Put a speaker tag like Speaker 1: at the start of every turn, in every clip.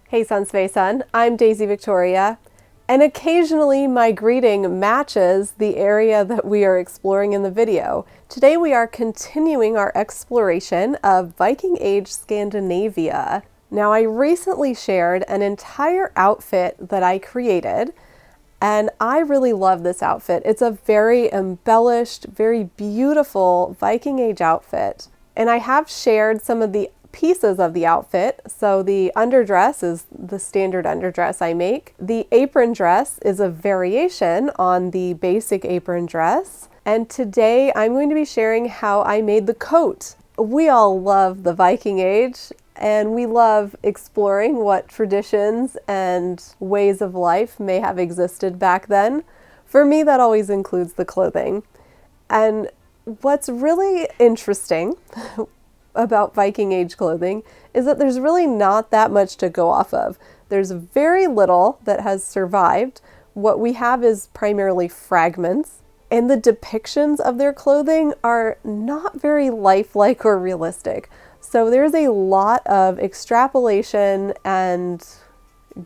Speaker 1: Hey Sun, I'm Daisy Victoria, and occasionally my greeting matches the area that we are exploring in the video. Today we are continuing our exploration of Viking Age Scandinavia. Now I recently shared an entire outfit that I created, and I really love this outfit. It's a very embellished, very beautiful Viking Age outfit. And I have shared some of the pieces of the outfit. So the underdress is the standard underdress I make. The apron dress is a variation on the basic apron dress. And today I'm going to be sharing how I made the coat. We all love the Viking Age, and we love exploring what traditions and ways of life may have existed back then. For me, that always includes the clothing. And what's really interesting about Viking Age clothing is that there's really not that much to go off of. There's very little that has survived. What we have is primarily fragments, and the depictions of their clothing are not very lifelike or realistic. So there's a lot of extrapolation and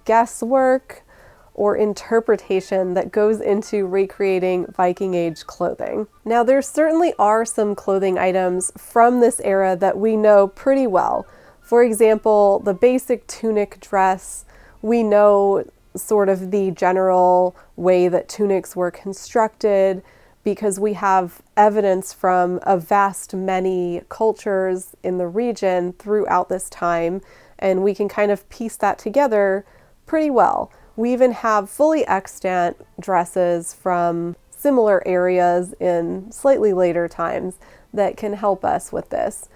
Speaker 1: guesswork or interpretation that goes into recreating Viking Age clothing. Now, there certainly are some clothing items from this era that we know pretty well. For example, the basic tunic dress, we know sort of the general way that tunics were constructed because we have evidence from a vast many cultures in the region throughout this time, and we can kind of piece that together pretty well. We even have fully extant dresses from similar areas in slightly later times that can help us with this.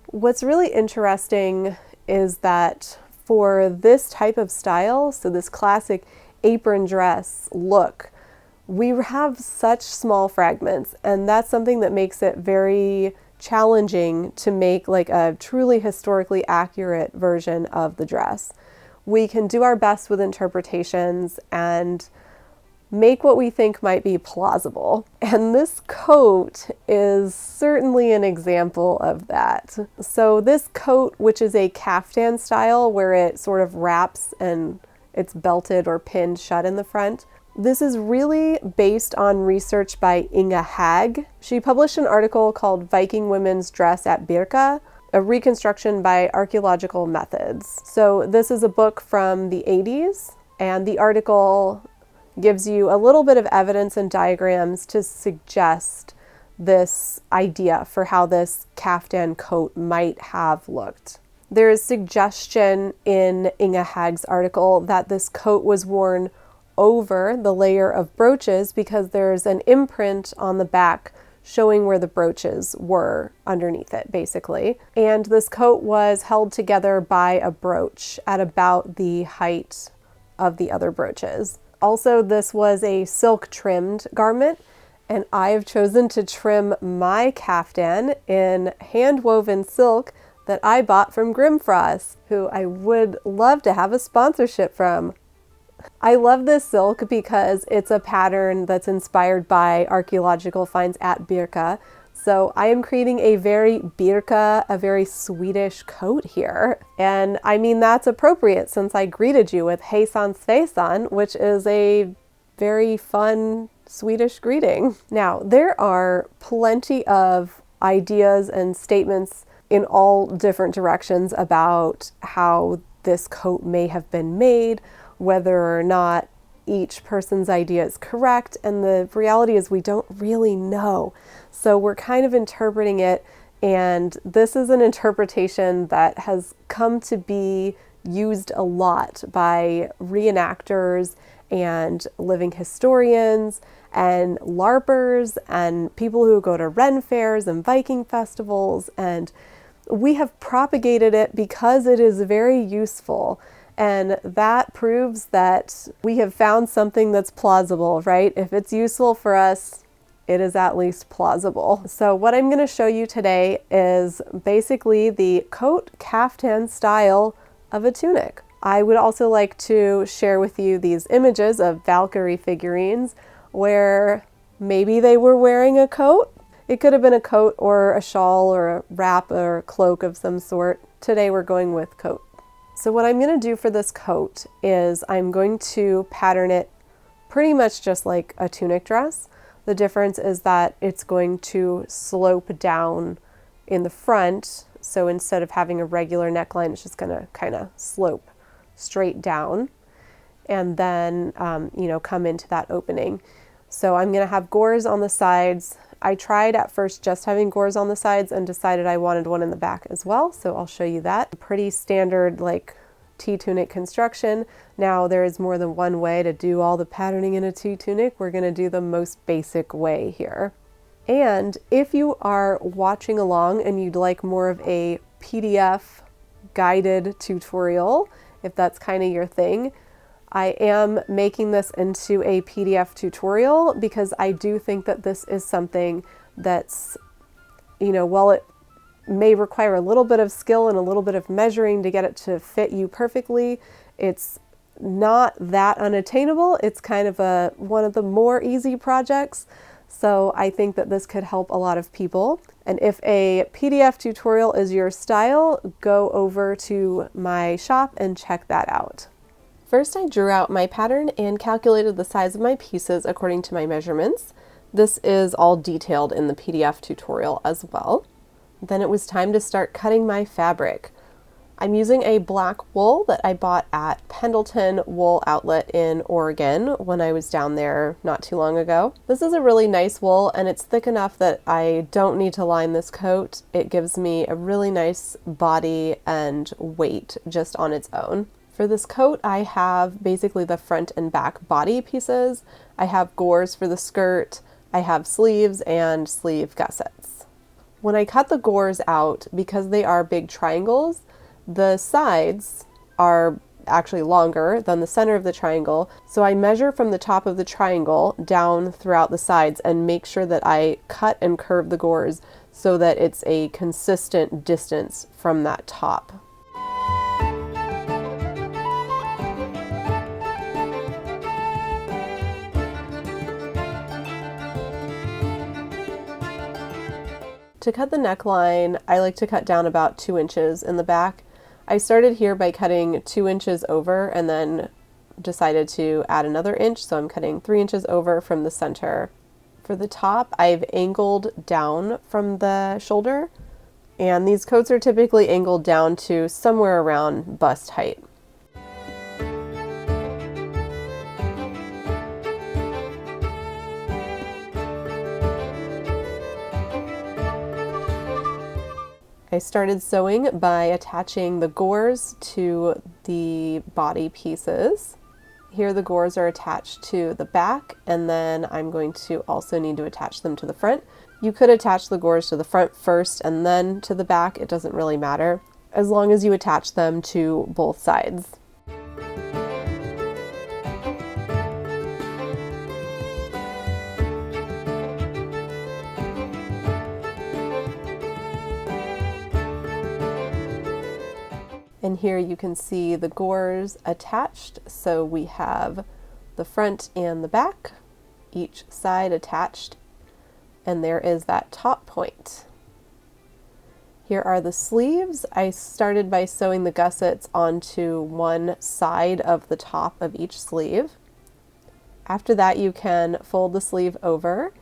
Speaker 1: What's really interesting is that for this type of style, so this classic apron dress look, we have such small fragments, and that's something that makes it very challenging to make like a truly historically accurate version of the dress. We can do our best with interpretations and make what we think might be plausible. And this coat is certainly an example of that. So this coat, which is a caftan style where it sort of wraps and it's belted or pinned shut in the front, this is really based on research by Inga Hag. She published an article called Viking Women's Dress at Birka, a reconstruction by archaeological methods. So this is a book from the 80s, and the article gives you a little bit of evidence and diagrams to suggest this idea for how this caftan coat might have looked. There is suggestion in Inga Hag's article that this coat was worn over the layer of brooches because there's an imprint on the back showing where the brooches were underneath it, basically. And this coat was held together by a brooch at about the height of the other brooches. Also, this was a silk-trimmed garment, and I've chosen to trim my caftan in hand-woven silk that I bought from Grimfrost, who I would love to have a sponsorship from. I love this silk because it's a pattern that's inspired by archaeological finds at Birka. So I am creating a very Birka, a very Swedish coat here. And I mean, that's appropriate since I greeted you with Hejsan Svejsan, which is a very fun Swedish greeting. Now, there are plenty of ideas and statements in all different directions about how this coat may have been made, whether or not each person's idea is correct, and the reality is we don't really know. So we're kind of interpreting it, and this is an interpretation that has come to be used a lot by reenactors and living historians and LARPers and people who go to Ren fairs and Viking festivals, and we have propagated it because it is very useful. And that proves that we have found something that's plausible, right? If it's useful for us, it is at least plausible. So what I'm going to show you today is basically the coat caftan style of a tunic. I would also like to share with you these images of Valkyrie figurines where maybe they were wearing a coat. It could have been a coat or a shawl or a wrap or a cloak of some sort. Today we're going with coat. So what I'm going to do for this coat is I'm going to pattern it pretty much just like a tunic dress. The difference is that it's going to slope down in the front. So instead of having a regular neckline, it's just going to kind of slope straight down and then, come into that opening. So I'm going to have gores on the sides. I tried at first just having gores on the sides and decided I wanted one in the back as well. So I'll show you that. Pretty standard like T-tunic construction. Now there is more than one way to do all the patterning in a T-tunic. We're going to do the most basic way here. And if you are watching along and you'd like more of a PDF guided tutorial, if that's kind of your thing, I am making this into a PDF tutorial because I do think that this is something that's, while it may require a little bit of skill and a little bit of measuring to get it to fit you perfectly, it's not that unattainable. It's kind of one of the more easy projects. So I think that this could help a lot of people. And if a PDF tutorial is your style, go over to my shop and check that out. First, I drew out my pattern and calculated the size of my pieces according to my measurements. This is all detailed in the PDF tutorial as well. Then it was time to start cutting my fabric. I'm using a black wool that I bought at Pendleton Wool Outlet in Oregon when I was down there not too long ago. This is a really nice wool and it's thick enough that I don't need to line this coat. It gives me a really nice body and weight just on its own. For this coat, I have basically the front and back body pieces. I have gores for the skirt, I have sleeves and sleeve gussets. When I cut the gores out, because they are big triangles, the sides are actually longer than the center of the triangle. So I measure from the top of the triangle down throughout the sides and make sure that I cut and curve the gores so that it's a consistent distance from that top. To cut the neckline, I like to cut down about 2 inches in the back. I started here by cutting 2 inches over and then decided to add another inch, so I'm cutting 3 inches over from the center. For the top, I've angled down from the shoulder, and these coats are typically angled down to somewhere around bust height. I started sewing by attaching the gores to the body pieces. Here the gores are attached to the back, and then I'm going to also need to attach them to the front. You could attach the gores to the front first and then to the back. It doesn't really matter, as long as you attach them to both sides. And here you can see the gores attached. So we have the front and the back, each side attached, and there is that top point. Here are the sleeves. I started by sewing the gussets onto one side of the top of each sleeve. After that, you can fold the sleeve over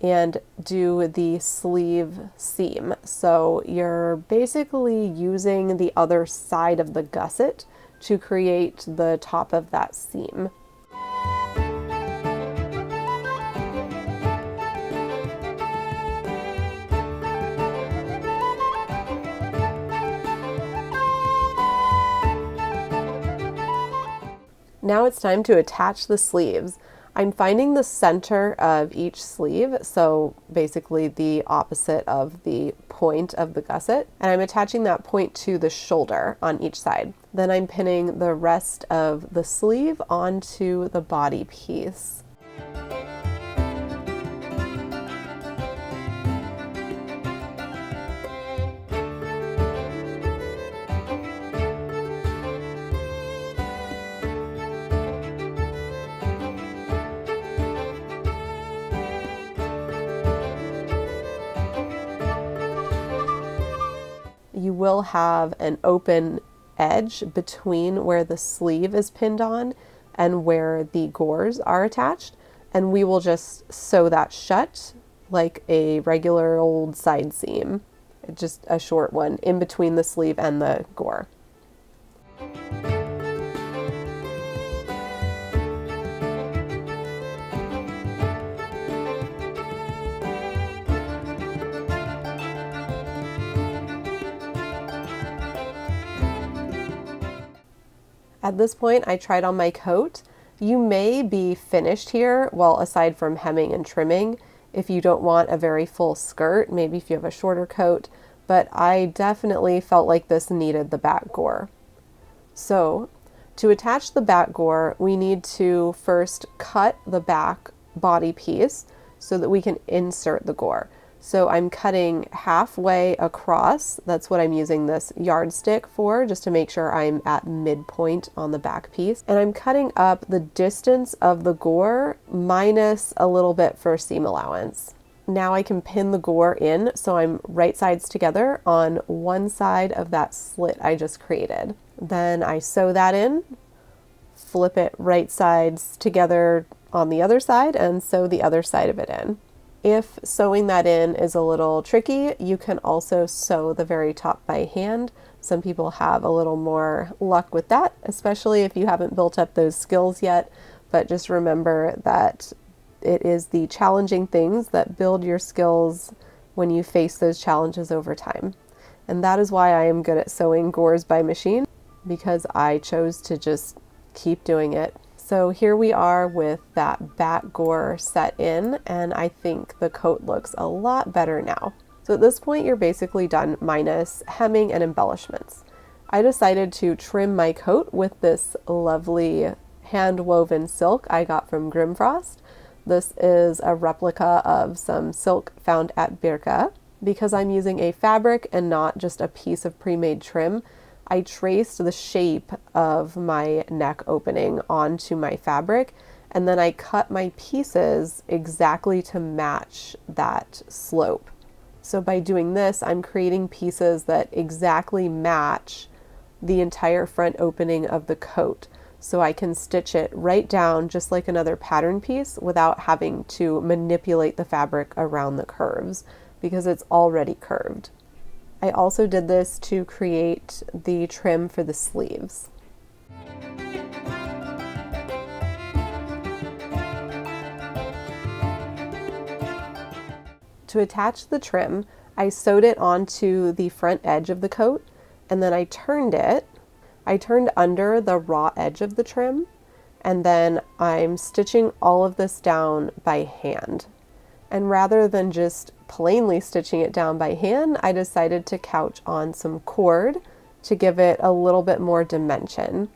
Speaker 1: and do the sleeve seam. So you're basically using the other side of the gusset to create the top of that seam. Now it's time to attach the sleeves. I'm finding the center of each sleeve, so basically the opposite of the point of the gusset, and I'm attaching that point to the shoulder on each side. Then I'm pinning the rest of the sleeve onto the body piece. You will have an open edge between where the sleeve is pinned on and where the gores are attached, and we will just sew that shut like a regular old side seam, just a short one in between the sleeve and the gore. At this point, I tried on my coat. You may be finished here, well, aside from hemming and trimming, if you don't want a very full skirt, maybe if you have a shorter coat, but I definitely felt like this needed the back gore. So, to attach the back gore, we need to first cut the back body piece so that we can insert the gore. So I'm cutting halfway across. That's what I'm using this yardstick for, just to make sure I'm at midpoint on the back piece. And I'm cutting up the distance of the gore minus a little bit for seam allowance. Now I can pin the gore in, so I'm right sides together on one side of that slit I just created. Then I sew that in, flip it right sides together on the other side, and sew the other side of it in. If sewing that in is a little tricky, you can also sew the very top by hand. Some people have a little more luck with that, especially if you haven't built up those skills yet. But just remember that it is the challenging things that build your skills when you face those challenges over time. And that is why I am good at sewing gores by machine, because I chose to just keep doing it. So here we are with that back gore set in, and I think the coat looks a lot better now. So at this point, you're basically done minus hemming and embellishments. I decided to trim my coat with this lovely hand-woven silk I got from Grimfrost. This is a replica of some silk found at Birka. Because I'm using a fabric and not just a piece of pre-made trim, I traced the shape of my neck opening onto my fabric, and then I cut my pieces exactly to match that slope. So by doing this, I'm creating pieces that exactly match the entire front opening of the coat. So I can stitch it right down just like another pattern piece without having to manipulate the fabric around the curves, because it's already curved. I also did this to create the trim for the sleeves. To attach the trim, I sewed it onto the front edge of the coat, and then I turned it. I turned under the raw edge of the trim, and then I'm stitching all of this down by hand. And rather than just plainly stitching it down by hand, I decided to couch on some cord to give it a little bit more dimension.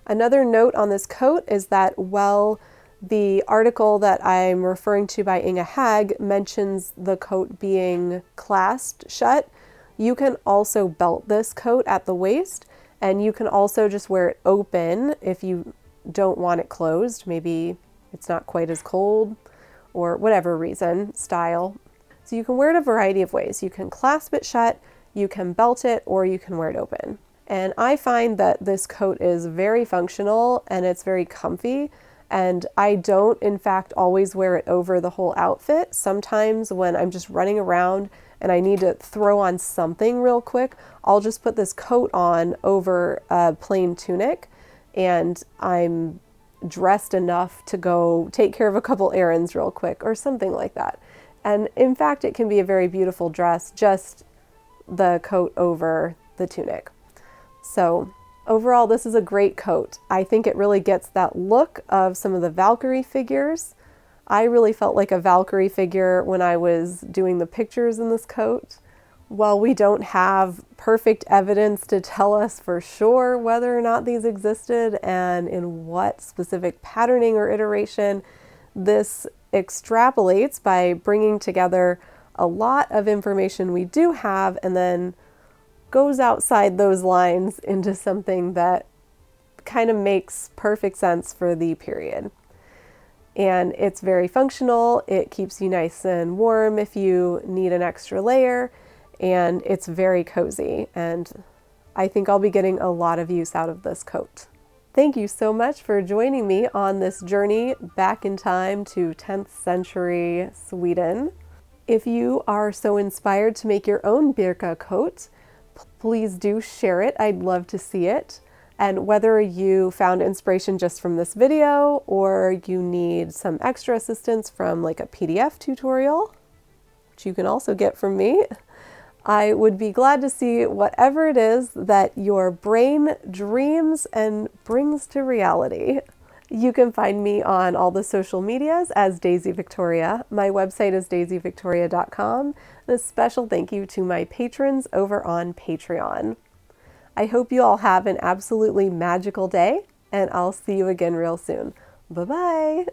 Speaker 1: Another note on this coat is that while the article that I'm referring to by Inga Hag mentions the coat being clasped shut, you can also belt this coat at the waist, and you can also just wear it open if you don't want it closed. Maybe it's not quite as cold or whatever reason, style. So you can wear it a variety of ways. You can clasp it shut, you can belt it, or you can wear it open. And I find that this coat is very functional and it's very comfy. And I don't, in fact, always wear it over the whole outfit. Sometimes when I'm just running around and I need to throw on something real quick, I'll just put this coat on over a plain tunic and I'm dressed enough to go take care of a couple errands real quick or something like that. And in fact, it can be a very beautiful dress, just the coat over the tunic. So overall, this is a great coat. I think it really gets that look of some of the Valkyrie figures. I really felt like a Valkyrie figure when I was doing the pictures in this coat. While we don't have perfect evidence to tell us for sure whether or not these existed and in what specific patterning or iteration, this extrapolates by bringing together a lot of information we do have and then goes outside those lines into something that kind of makes perfect sense for the period. And it's very functional. It keeps you nice and warm if you need an extra layer, and it's very cozy. And I think I'll be getting a lot of use out of this coat. Thank you so much for joining me on this journey back in time to 10th century Sweden. If you are so inspired to make your own Birka coat, please do share it. I'd love to see it. And whether you found inspiration just from this video or you need some extra assistance from like a PDF tutorial, which you can also get from me, I would be glad to see whatever it is that your brain dreams and brings to reality. You can find me on all the social medias as Daisy Viktoria. My website is daisyviktoria.com. And a special thank you to my patrons over on Patreon. I hope you all have an absolutely magical day, and I'll see you again real soon. Bye-bye.